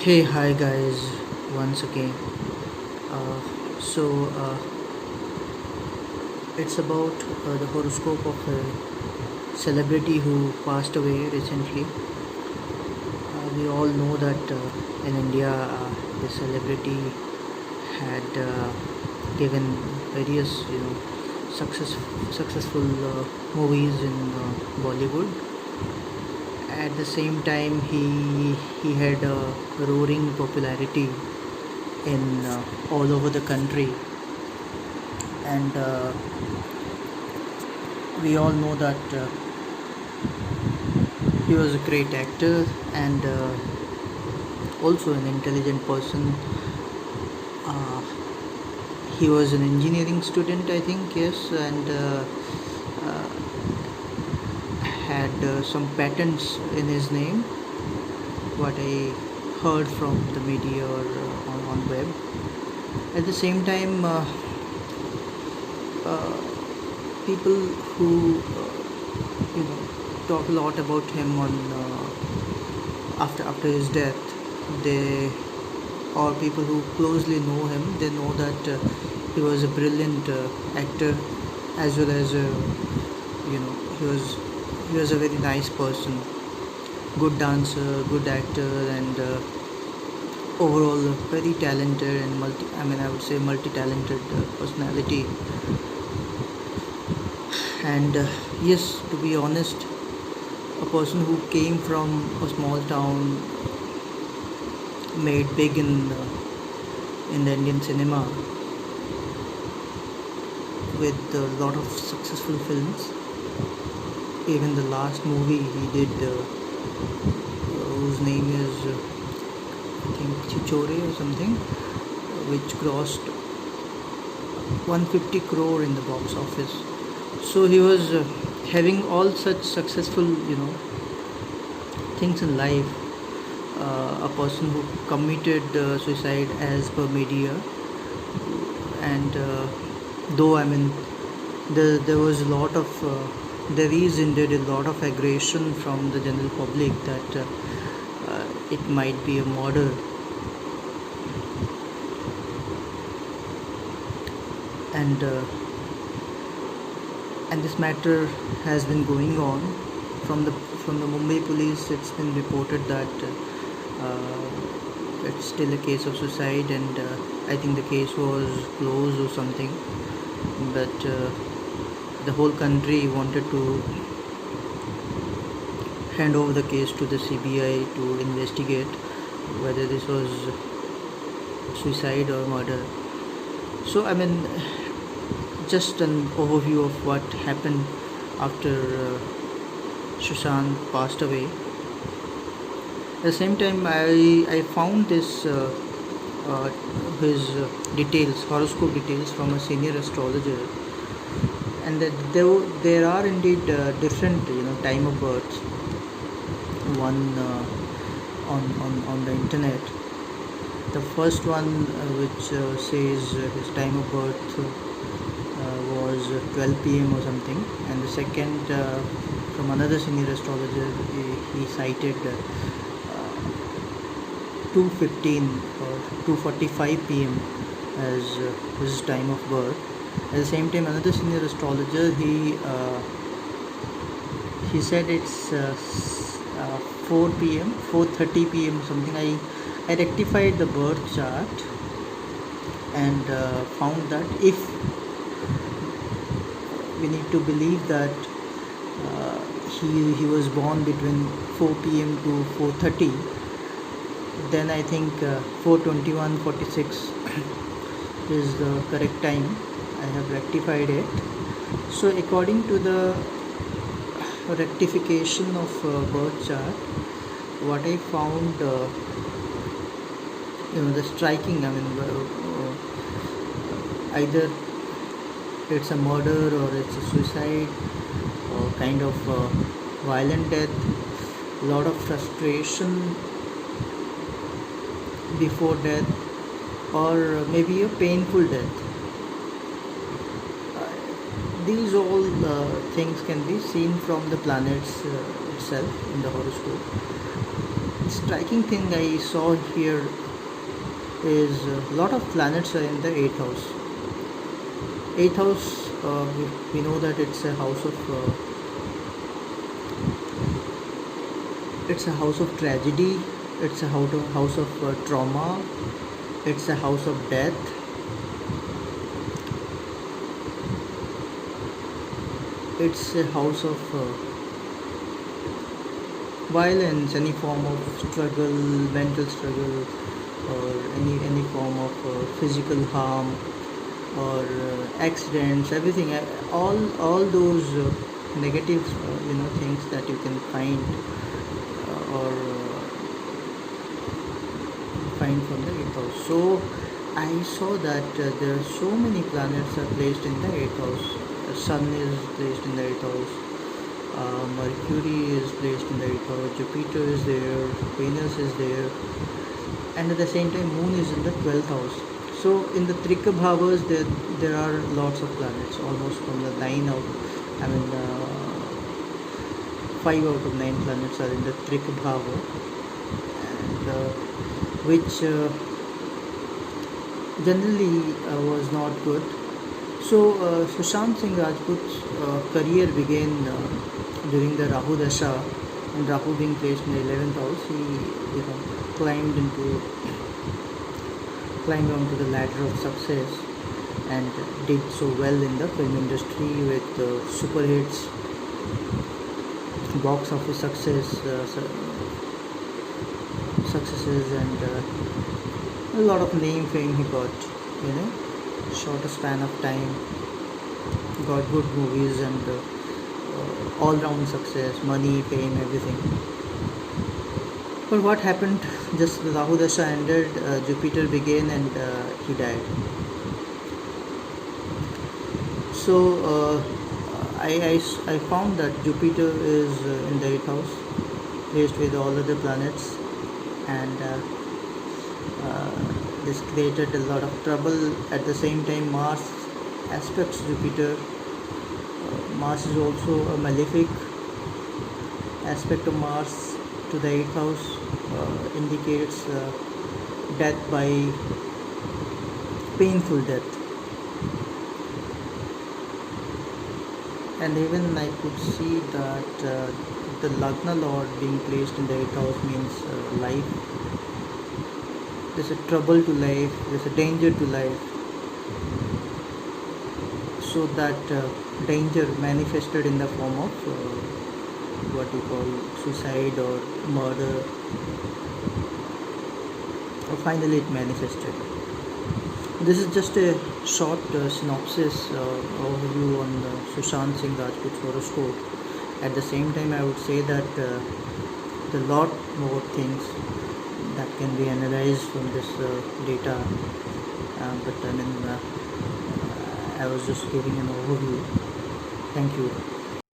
Hey, hi guys, once again. Uh, so, it's about the horoscope of a celebrity who passed away recently. We all know that in India, the celebrity had given various, successful movies in Bollywood. At the same time, he had a roaring popularity in all over the country, and we all know that he was a great actor and also an intelligent person. uh, he was an engineering student, I think, yes, and uh, had some patents in his name, what I heard from the media or on web. At the same time, uh, people who talk a lot about him on after his death, they or people who closely know him, they know that he was a brilliant actor, as well as he was a very nice person, good dancer, good actor, and overall very talented and I would say multi-talented personality. And yes, to be honest, a person who came from a small town, made big in the Indian cinema with a lot of successful films. Even the last movie he did, whose name is I think Chichore or something, which grossed 150 crore in the box office. So he was having all such successful, things in life. A person who committed suicide as per media, and though there was a lot of there is indeed a lot of aggression from the general public that it might be a murder. And this matter has been going on from the Mumbai police. It's been reported that it's still a case of suicide, and I think the case was closed or something. But the whole country wanted to hand over the case to the CBI to investigate whether this was suicide or murder. So just an overview of what happened after Sushant passed away. At the same time, I found this his details, horoscope details, from a senior astrologer, and that there are indeed different time of births. One on the internet. The first one, which says his time of birth was 12 p.m. or something, and the second, from another senior astrologer, he cited 2:15 or 2:45 p.m. as his time of birth. At the same time, another senior astrologer, he said it's 4 p.m., 4:30 p.m. something. I rectified the birth chart and found that if we need to believe that he was born between 4 p.m. to 4:30, then I think 4:21:46 is the correct time. I have rectified it. So according to the rectification of birth chart, what I found, the striking, either it's a murder or it's a suicide or kind of violent death, a lot of frustration before death, or maybe a painful death. These all things can be seen from the planets itself in the horoscope. striking thing I saw here is a lot of planets are in the eighth house. Eighth house, we know that it's a house of tragedy. It's a house of trauma. It's a house of death. It's a house of violence, any form of struggle, mental struggle, or any form of physical harm, or accidents, everything, all those negative things that you can find or find from the eighth house. So I saw that there are so many planets are placed in the eighth house. The sun is placed in the eighth house, Mercury is placed in the eighth house, Jupiter is there, Venus is there, and at the same time moon is in the 12th house. So in the Trika Bhavas there are lots of planets, almost from the 9 out, 5 out of 9 planets are in the Trika Bhava, and which generally was not good. So Sushant Singh Rajput's career began during the Rahu Dasha, and Rahu being placed in the 11th house, he climbed onto the ladder of success and did so well in the film industry with super hits, box office successes, and a lot of name fame he got in a shorter span of time. Got good movies and all-round success, money, fame, everything. But what happened? Just the Rahu Dasha ended, Jupiter began, and he died. So I found that Jupiter is in the 8th house, placed with all other planets, and this created a lot of trouble. At the same time, Mars aspects Jupiter. Mars is also a malefic aspect of Mars to the 8th house, indicates death by painful death. And even I could see that the Lagna Lord being placed in the 8th house means life. There's a trouble to life, there's a danger to life. So that danger manifested in the form of what you call suicide or murder, or finally it manifested. This is just a short synopsis overview on Sushant Singh Rajput's horoscope. At the same time, I would say that there are a lot more things that can be analyzed from this data, but I was just giving an overview. Thank you.